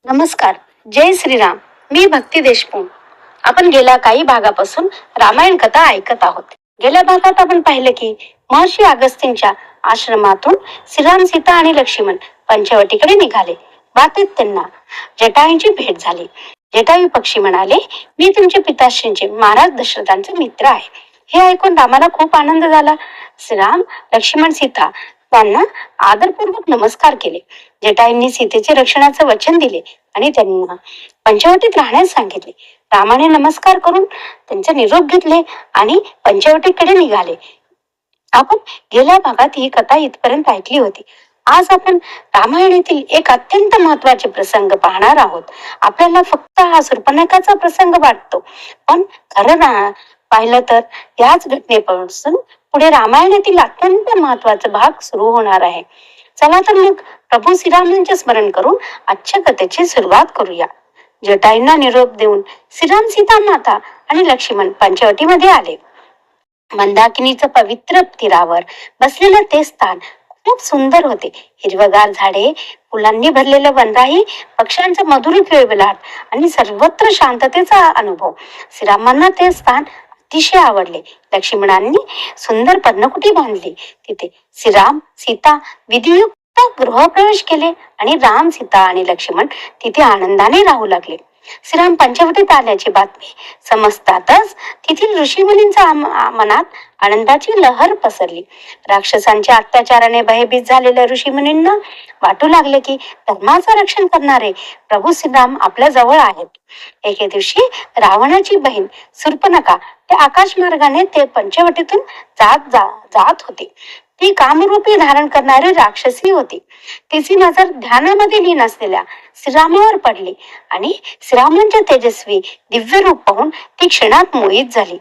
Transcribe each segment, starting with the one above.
नमस्कार. जय श्रीराम. मी भक्ती देशमुख. आपण गेल्या काही भागापासून रामायण कथा ऐकत आहोत. गेल्या भागात आपण पाहिलं की महर्षी अगस्तींच्या आश्रमातून श्रीराम, सीता आणि लक्ष्मण पंचवटीकडे निघाले. बातेत त्यांना जटायूंची भेट झाली. जटायू पक्षी म्हणाले, मी तुमचे पिताश्रींचे महाराज दशरथांचे मित्र आहे. हे ऐकून रामाला खूप आनंद झाला. श्रीराम, लक्ष्मण, सीता त्यांना आदरपूर्वक नमस्कार केले. जटायूंनी सीतेचे रक्षणाचे वचन दिले आणि त्यांना पंचवटीत राहण्यास सांगितले. रामाने नमस्कार करून त्यांचा निरोप घेतले आणि पंचवटीकडे निघाले. आपण गेल्या भागात ही कथा इथपर्यंत ऐकली होती. आज आपण रामायणातील एक अत्यंत महत्वाचे प्रसंग पाहणार आहोत. आपल्याला फक्त हा शूर्पणखाचा प्रसंग वाटतो, पण खरं पाहिलं तर याच घटनेपासून पुढे रामायणातील अत्यंत महत्वाचा भाग सुरू होणार आहे. चला तर मग प्रभू श्रीरामांचे स्मरण करून आजच्या कथेची सुरुवात करूया. जटायूंना निरोप देऊन श्रीराम, सीता माता आणि लक्ष्मण पंचवटीमध्ये आले. मंदाकिनीच्या पवित्र तीरावर बसलेलं ते स्थान खूप सुंदर होते. हिरवगार झाडे, फुलांनी भरलेलं वनराई, पक्ष्यांचा मधुर किलबिलाट आणि सर्वत्र शांततेचा अनुभव. श्रीरामांना ते स्थान अतिशय आवडले. लक्ष्मणांनी सुंदर पर्णकुटी बांधली. तिथे श्रीराम, सीता विधियुक्त गृहप्रवेश केले आणि राम, सीता आणि लक्ष्मण तिथे आनंदाने राहू लागले. श्रीराम पंचवटीत आल्याची बातमी समजतातच तेथील ऋषीमुनींच्या मनात आनंदाची लहर पसरली. राक्षसांच्या अत्याचाराने भयभीत झालेल्या ऋषीमुनींना वाटू लागले की धर्माचं रक्षण करणारे प्रभू श्रीराम आपल्या जवळ आहेत. एके दिवशी रावणाची बहीण शूर्पणखा ते आकाश मार्गाने ते पंचवटीतून जात होती. ती कामरूपी धारण करणारी राक्षसी होती. तिची नजर ध्यानामध्ये लीन असलेल्या श्रीरामावर पडली आणि श्रीरामांचे तेजस्वी दिव्य रूप पाहून ती क्षणात मोहित झाली.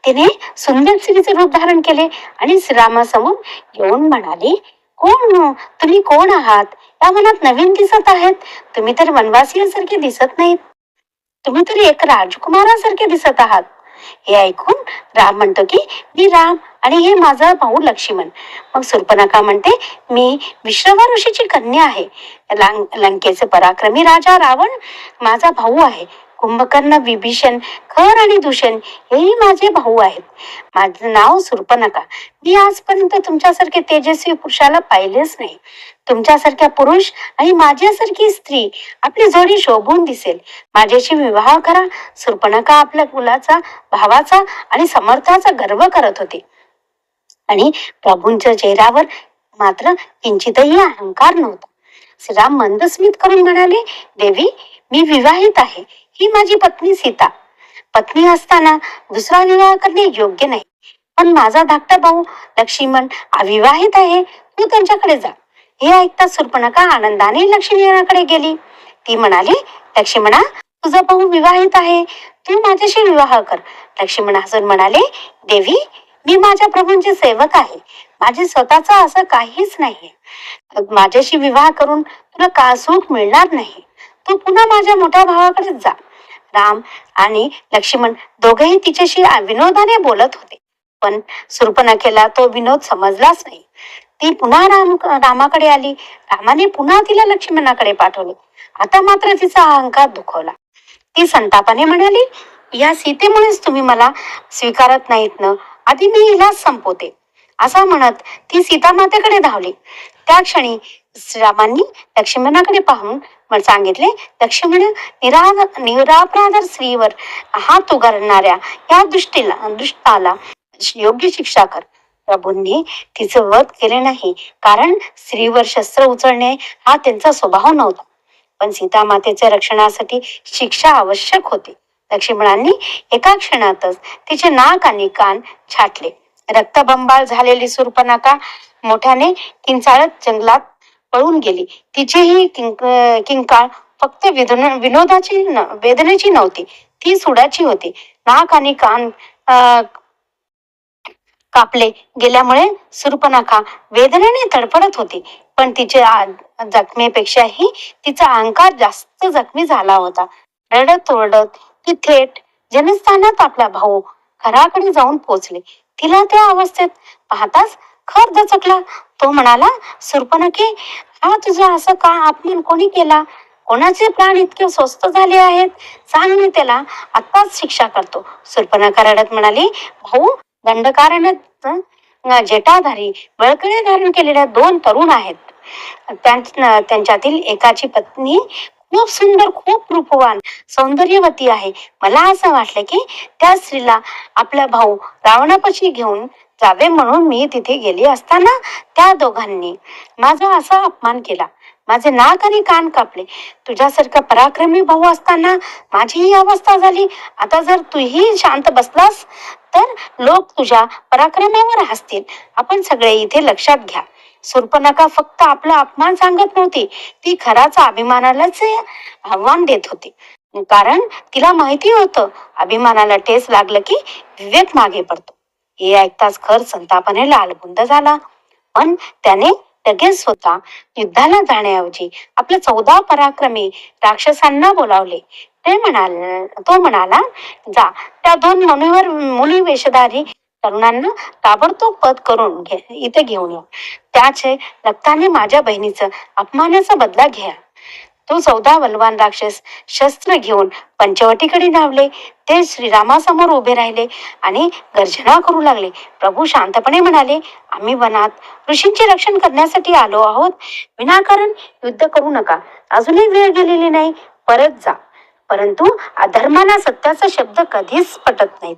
तिने सुंदर स्त्रीचे रूप धारण केले आणि श्रीरामासमोर येऊन म्हणाली, तुम्ही कोण आहात? या मनात नवीन दिसत आहेत. तुम्ही तर वनवासियांसारखे दिसत नाहीत. तुम्ही तरी एक राजकुमारासारखे दिसत आहात. हे ऐकून राम म्हणतो की मी राम आणि हे माझा भाऊ लक्ष्मण. मग शूर्पणखा म्हणते, मी विश्रवा ऋषीची कन्या आहे. लंकेचे पराक्रमी राजा रावण माझा भाऊ आहे. कुंभकर्ण, विभीषण, खर आणि दूषण हेही माझे भाऊ आहेत. माझं नाव शूर्पणखा. मी आजपर्यंत तुमच्यासारखे तेजस्वी पुरुषाला पाहिलेच नाही. तुमच्यासारख्या पुरुष आणि माझ्यासारखी स्त्री आपली जोडी शोभून दिसेल. माझ्याशी विवाह करा. शूर्पणखा आपल्या कुलाचा, भावाचा आणि समर्थाचा गर्व करत होती आणि प्रभूंच्या चेहऱ्यावर मात्र किंचितही अहंकार नव्हता. श्रीराम मंदस्मित करून म्हणाले, देवी, मी विवाहित आहे. ही माझी पत्नी सीता. पत्नी असताना दुसरा विवाह करणे योग्य नाही. पण माझा धाकटा भाऊ लक्ष्मण अविवाहित आहे. तू त्यांच्याकडे जा. हे ऐकता शूर्पणखा आनंदाने लक्ष्मणाकडे गेली. ती म्हणाली, लक्ष्मणा, तुझा भाऊ विवाहित आहे. तू माझ्याशी विवाह कर. लक्ष्मण हसून म्हणाले, देवी, मी माझ्या प्रभूंचे सेवक आहे. माझे स्वतःच असं काहीच नाही. माझ्याशी विवाह करून तुला का सुख मिळणार नाही. तू पुन्हा माझ्या मोठ्या भावाकडे जा. राम आणि लक्ष्मण दोघेही तिच्याशी विनोदाने बोलत होते, पण शूर्पणखेला तो विनोद समजलाच नाही. ती पुन्हा रामाकडे आली. रामाने पुन्हा तिला लक्ष्मणाकडे पाठवले. आता मात्र तिचा अहंकार दुखवला. ती संतापाने म्हणाली, या सीतेमुळेच तुम्ही मला स्वीकारत नाहीत ना. आधी मी हिला संपवते. असा म्हणत ती सीता मातेकडे धावली. त्या क्षणी श्रीरामांनी लक्ष्मणाकडे पाहून सांगितले, लक्ष्मण, निरापराध स्त्रीवर हात उगारणाऱ्या या दुष्टाला योग्य शिक्षा कर. प्रभूंनी तिचं वध केले नाही, कारण स्त्रीवर शस्त्र उचलणे हा त्यांचा स्वभाव नव्हता. पण सीता मातेच्या रक्षणासाठी शिक्षा आवश्यक होती. लक्ष्मणांनी एका क्षणातच तिचे नाक आणि कान छाटले. रक्तबंबाळ झालेली शूर्पणखा मोठ्याने किंचाळत जंगलात पळून गेली. तिचीही किंकाळ फक्त वेदनेची नव्हती, ती सुडाची होती. नाक आणि कान कापले गेल्यामुळे शूर्पणखा वेदनेने तडफडत होती. पण तिच्या जखमेपेक्षाही तिचा अहंकार जास्त जखमी झाला होता. रडत ओरडत ती थेट जनस्थानात आपला भाऊ घराकडे जाऊन पोचले. तिला त्या अवस्थेत पाहताच खर दचकला. तो म्हणाला, शूर्पणखे, हा तुझा असं का अपमान कोणी केला? कोणाचे प्राण इतके स्वस्त झाले आहेत? सांग, मी त्याला आत्ताच शिक्षा करतो. शूर्पणखा रडत म्हणाली, भाऊ, दंडकारण्यात जटाधारी बळकटी धारण केलेल्या दोन तरुण आहेत. त्यांच्यातील एकाची पत्नी खूप सुंदर, खूप रूपवान, सौंदर्यवती आहे. मला असं वाटलं की त्या स्त्रीला आपला भाऊ रावणापाशी घेऊन जावे, म्हणून मी तिथे गेली असताना त्या दोघांनी माझा असा अपमान केला. माझे नाक आणि कान कापले. तुझ्यासारखा पराक्रमी भाऊ असताना माझी ही अवस्था झाली. आता जर तूही शांत बसलास तर लोक तुझ्या पराक्रमावर हसतील. आपण सगळे इथे लक्षात घ्या. शूर्पणखा फक्त आपला अपमान सांगत नव्हती, ती खराच अभिमानालाच आव्हान देत होती. कारण तिला माहिती होतं, अभिमानाला ठेच लागलं की विवेक मागे पडतो. हे ऐकताच खर संतापाने लालबुंद झाला. पण त्याने लगेच स्वतः युद्धाला जाण्याऐवजी आपल्या 14 पराक्रमी राक्षसांना बोलावले. तो म्हणाला, जा, त्या दोन मुनी वेशधारी तरुणांना ताबडतोब पद करून इथे घेऊन या. त्याचे रक्ताने माझ्या बहिणीचा अपमानाचा बदला घ्या. तो 14 बलवान राक्षस शस्त्र घेऊन पंचवटीकडे धावले. ते श्रीरामासमोर उभे राहिले आणि गर्जना करू लागले. प्रभू शांतपणे म्हणाले, आम्ही वनात ऋषींचे रक्षण करण्यासाठी आलो आहोत. विनाकारण युद्ध करू नका. अजूनही वेळ गेलेली नाही. परत जा. परंतु अधर्माला सत्याचा शब्द कधीच पटत नाहीत.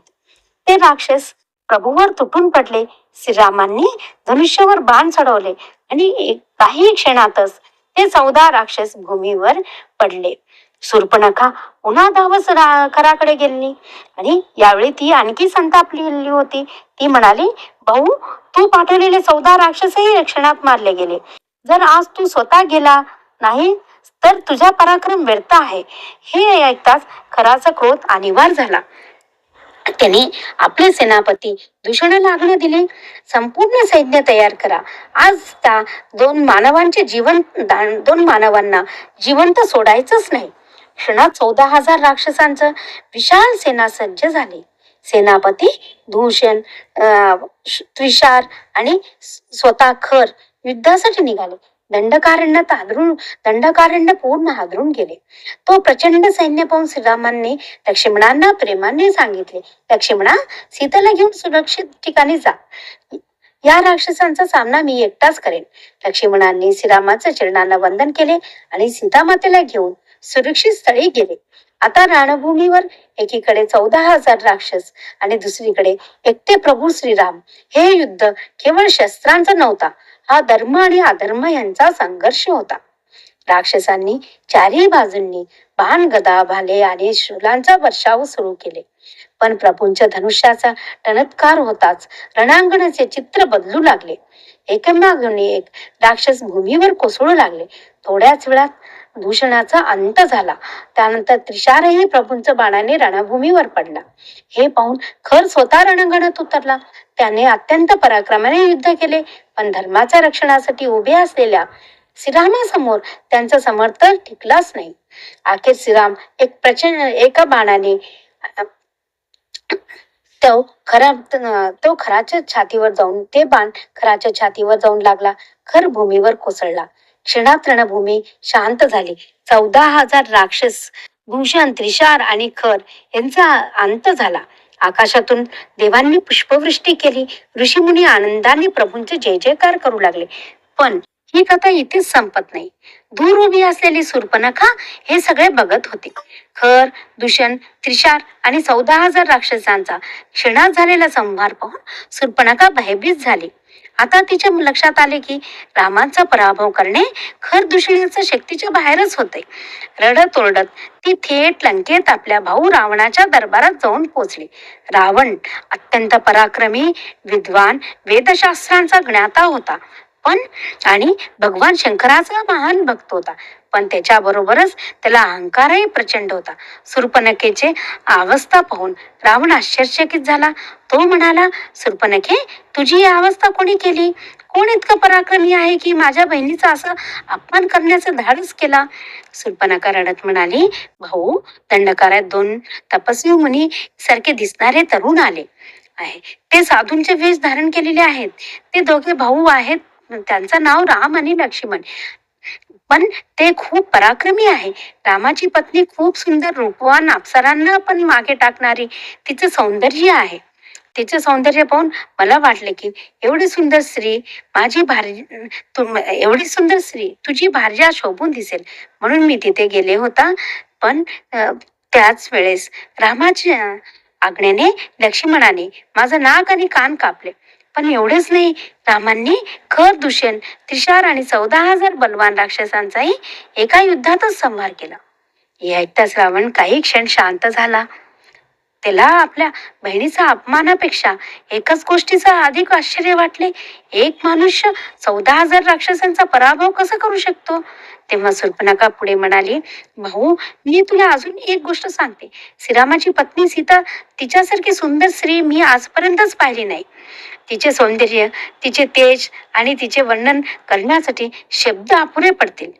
ते राक्षस प्रभूवर तुटून पडले. श्रीरामांनी धनुष्यावर बाण चढवले आणि काही क्षणातच ते 14 राक्षस भूमीवर पडले. शूर्पणखा पुन्हा धावत खराकडे गेली आणि यावेळी ती आणखी संतापलेली होती. ती म्हणाली, भाऊ, तू पाठवलेले 14 राक्षसही क्षणात मारले गेले. जर आज तू स्वतः गेला नाही तर तुझा पराक्रम व्यर्थ आहे. हे ऐकताच खराचा क्रोध अनिवार्य झाला. त्याने आपले सेनापती दूषणाला आज्ञा दिली, संपूर्ण सैन्य तयार करा. आज त्या दोन मानवांना जिवंत सोडायचंच नाही. क्षणात 14,000 राक्षसांचं विशाल सेना सज्ज झाली. सेनापती दूषण, त्रिशार आणि स्वतः खर युद्धासाठी निघाले. दंडकारण्य पूर्ण हादरून गेले. तो प्रचंड सैन्य पाहून श्रीरामांनी लक्ष्मणांना प्रेमाने सांगितले, लक्ष्मणा, सीतेला घेऊन सुरक्षित ठिकाणी जा. या राक्षसांचा सामना मी एकटाच करेन. लक्ष्मणांनी श्रीरामाच्या चरणांना वंदन केले आणि सीतामातेला घेऊन सुरक्षित स्थळी गेले. आता रणभूमीवर एकीकडे 14,000 राक्षस आणि दुसरीकडे एकटे प्रभू श्रीराम. हे युद्ध केवळ शस्त्रांचा नव्हता, हा धर्म आणि अधर्म यांचा संघर्ष होता. राक्षसांनी चारही बाजूंनी बाण, गदा, भाले आणि शूलांचा वर्षाव सुरू केले. पण प्रभूंच्या धनुष्याचा टणत्कार होताच रणांगणाचे चित्र बदलू लागले. एकामागून एक राक्षस भूमीवर कोसळू लागले. थोड्याच वेळात दूषणाचा अंत झाला. त्यानंतर त्रिशारही प्रभूंच्या बाणाने रणभूमीवर पडला. हे पाहून खर स्वतः रणांगणात उतरला. त्याने अत्यंत पराक्रमाने युद्ध केले, पण धर्माच्या रक्षणासाठी उभे असलेल्या श्रीरामासमोर त्यांचा समर्थन टिकलाच नाही. अखेर श्रीराम एका बाणाने खराच्या छातीवर जाऊन लागला. खर भूमीवर कोसळला. क्षणात रणभूमी शांत झाली. 14,000 राक्षस, भूषण, त्रिशार आणि खर यांचा अंत झाला. आकाशातून देवांनी पुष्पवृष्टी केली. ऋषीमुनी आनंदाने प्रभूंचे जय जयकार करू लागले. पण ही कथा इथेच संपत नाही. दूर उभी असलेली शूर्पणखा हे सगळे बघत होती. खर, दूषण, त्रिशार आणि 14,000 राक्षसांचा क्षणात झालेला संहार पाहून शूर्पणखा भयभीत झाली. आता तिच्या लक्षात आले की रामाचा पराभव करणे खर दूषणाच्या शक्तीच्या बाहेरच होते. रडत ओरडत ती थेट लंकेत आपल्या भाऊ रावणाच्या दरबारात जाऊन पोचली. रावण अत्यंत पराक्रमी, विद्वान, वेदशास्त्रांचा ज्ञाता होता, पण आणि भगवान शंकराचा महान भक्त होता. पण त्याच्या बरोबरच त्याला अहंकारही प्रचंड होता. शूर्पणखेची अवस्था पाहून रावण आश्चर्यचकित झाला. तो म्हणाला, शूर्पणखे, तुझी ही अवस्था कोणी केली? कोण इतकं पराक्रमी आहे की माझ्या बहिणीचा असा अपमान करण्याचा धाडस केला? शूर्पणखा रडत म्हणाली, भाऊ, दंडकारात 2 तपस्वी मुनी सारखे दिसणारे तरुण आले आहे. ते साधूंचे वेश धारण केलेले आहेत. ते दोघे भाऊ आहेत. त्यांचं नाव राम आणि लक्ष्मण. पण ते खूप पराक्रमी आहे. रामाची पत्नी खूप सुंदर, रूपवान, अप्सरांना पण मागे टाकणारी तिचं सौंदर्य आहे. तिचे सौंदर्य पाहून मला वाटले की एवढी सुंदर स्त्री माझी भार्या, एवढी सुंदर स्त्री तुझी भार्या शोभून दिसेल, म्हणून मी तिथे गेले होता. पण त्याच वेळेस रामाच्या आज्ञेने लक्ष्मणाने माझं नाक आणि कान कापले. पण एवढेच नाही, रामांनी खर, दूषण, त्रिशार आणि 14,000 बलवान राक्षसांचाही एका युद्धातच संहार केला. हे ऐकताच रावण काही क्षण शांत झाला. त्याला आपल्या बहिणीचा अपमानापेक्षा एकच गोष्टीचं अधिक आश्चर्य वाटले. एक मनुष्य 14,000 राक्षसांचा पराभव कसा करू शकतो? तेव्हा शूर्पणखा पुढे म्हणाली, भाऊ, मी तुला अजून एक गोष्ट सांगते. श्रीरामाची पत्नी सीता तिच्यासारखी सुंदर स्त्री मी आजपर्यंतच पाहिली नाही. तिचे सौंदर्य, तिचे तेज आणि तिचे वर्णन करण्यासाठी शब्द अपुरे पडतील.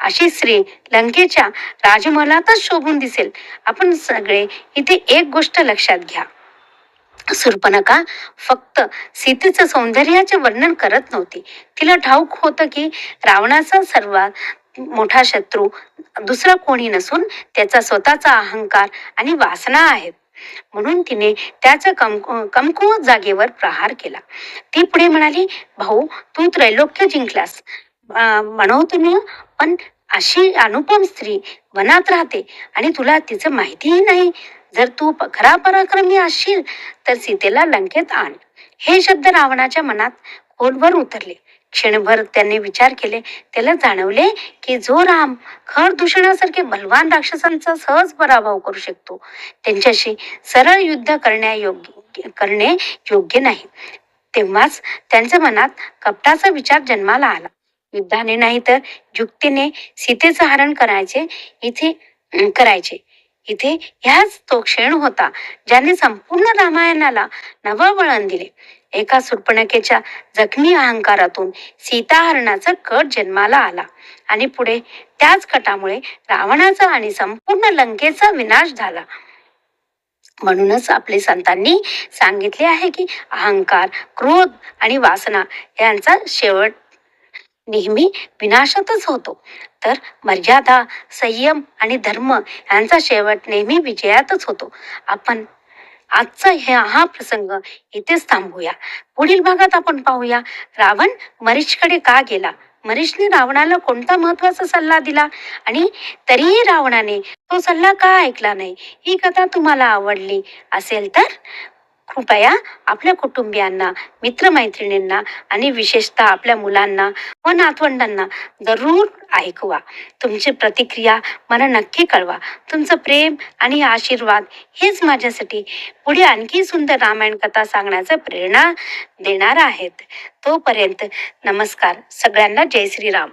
अशी स्त्री लंकेच्या राजमहालातच शोभून दिसेल. आपण सगळे इथे एक गोष्ट लक्षात घ्या. शूर्पणखा फक्त सीतेचं सौंदर्याचे वर्णन करत नव्हती. तिला ठाऊक होतं की रावणाचा सर्वात मोठा शत्रू दुसरा कोणी नसून त्याचा स्वतःचा अहंकार आणि वासना आहेत. म्हणून तिने त्याच्या कमकुवत जागेवर प्रहार केला. ती पुढे म्हणाली, भाऊ, तू त्रैलोक्य जिंकलास म्हणवतो ना, पण अशी अनुपम स्त्री वनात राहते आणि तुला तिचं माहितीही नाही. जर तू खरा पराक्रमी असशील तर सीतेला लंकेत आण. हे शब्द रावणाच्या मनात खोलवर उतरले. क्षणभर त्याने विचार केले. त्याला जाणवले की जो राम खर दूषणासारखे बलवान राक्षसांचा सहज पराभव करू शकतो, त्यांच्याशी सरळ युद्ध करणे योग्य नाही. तेव्हाच त्यांच्या मनात कपटाचा विचार जन्माला आला. युद्धाने नाही तर युक्तीने सीतेचं हरण करायचे. इथे ह्याच तो क्षण होता ज्याने संपूर्ण रामायणाला नवं वळण दिले. एका शूर्पणखेच्या जखमी अहंकारातून सीताहरणाचा कट जन्माला आला आणि पुढे त्याच कटामुळे रावणाचा आणि संपूर्ण लंकेचा विनाश झाला. म्हणूनच आपले संतांनी सांगितले आहे की अहंकार, क्रोध आणि वासना यांचा शेवट नेहमी विनाशातच होतो, तर मर्यादा, संयम आणि धर्म यांचा शेवट नेहमी विजयातच होतो. आपण आजचा हा प्रसंग इथेच थांबूया. पुढील भागात आपण पाहूया रावण मरीचकडे का गेला, मरीचने रावणाला कोणता महत्वाचा सल्ला दिला आणि तरीही रावणाने तो सल्ला का ऐकला नाही. ही कथा तुम्हाला आवडली असेल तर कृपया आपल्या कुटुंबियांना, मित्रमैत्रिणींना आणि विशेषतः आपल्या मुलांना व नातवंडांना जरूर ऐकवा. तुमची प्रतिक्रिया मला नक्की कळवा. तुमचं प्रेम आणि आशीर्वाद हेच माझ्यासाठी पुढे आणखी सुंदर रामायण कथा सांगण्याचं प्रेरणा देणार आहेत. तोपर्यंत नमस्कार सगळ्यांना. जय श्रीराम.